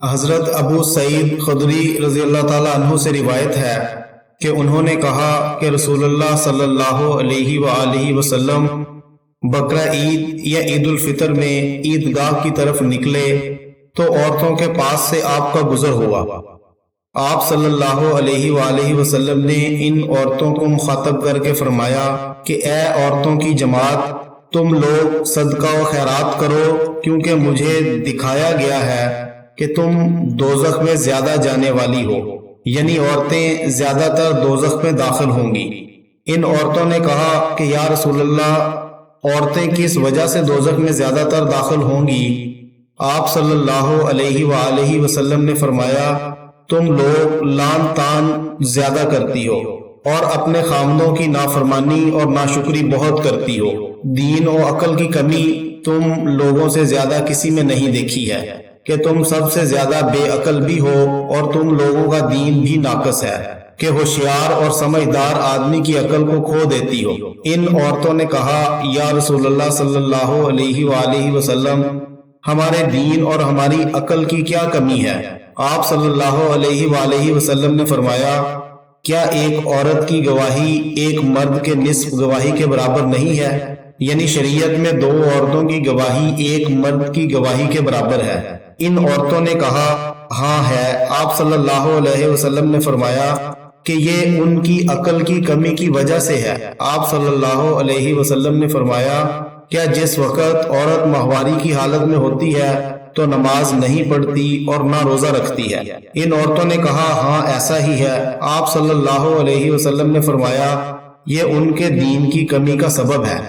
حضرت ابو سعید خدری رضی اللہ تعالیٰ عنہ سے روایت ہے کہ انہوں نے کہا کہ رسول اللہ صلی اللہ علیہ وآلہ وسلم بقرہ عید یا عید الفطر میں عیدگاہ کی طرف نکلے تو عورتوں کے پاس سے آپ کا گزر ہوا۔ آپ صلی اللہ علیہ وآلہ وسلم نے ان عورتوں کو مخاطب کر کے فرمایا کہ اے عورتوں کی جماعت، تم لوگ صدقہ و خیرات کرو، کیونکہ مجھے دکھایا گیا ہے کہ تم دوزخ میں زیادہ جانے والی ہو، یعنی عورتیں زیادہ تر دوزخ میں داخل ہوں گی۔ ان عورتوں نے کہا کہ یا رسول اللہ، عورتیں کس وجہ سے دوزخ میں زیادہ تر داخل ہوں گی؟ آپ صلی اللہ علیہ وآلہ وسلم نے فرمایا، تم لوگ لان تان زیادہ کرتی ہو اور اپنے خامدوں کی نافرمانی اور ناشکری بہت کرتی ہو۔ دین و عقل کی کمی تم لوگوں سے زیادہ کسی میں نہیں دیکھی ہے کہ تم سب سے زیادہ بے عقل بھی ہو اور تم لوگوں کا دین بھی ناقص ہے کہ ہوشیار اور سمجھدار آدمی کی عقل کو کھو دیتی ہو۔ ان عورتوں نے کہا، یا رسول اللہ صلی اللہ علیہ وآلہ وسلم، ہمارے دین اور ہماری عقل کی کیا کمی ہے؟ آپ صلی اللہ علیہ وآلہ وسلم نے فرمایا، کیا ایک عورت کی گواہی ایک مرد کے نصف گواہی کے برابر نہیں ہے؟ یعنی شریعت میں 2 عورتوں کی گواہی ایک مرد کی گواہی کے برابر ہے۔ ان عورتوں نے کہا، ہاں ہے۔ آپ صلی اللہ علیہ وسلم نے فرمایا کہ یہ ان کی عقل کی کمی کی وجہ سے ہے۔ آپ صلی اللہ علیہ وسلم نے فرمایا، کیا جس وقت عورت ماہواری کی حالت میں ہوتی ہے تو نماز نہیں پڑھتی اور نہ روزہ رکھتی ہے؟ ان عورتوں نے کہا، ہاں ایسا ہی ہے۔ آپ صلی اللہ علیہ وسلم نے فرمایا، یہ ان کے دین کی کمی کا سبب ہے۔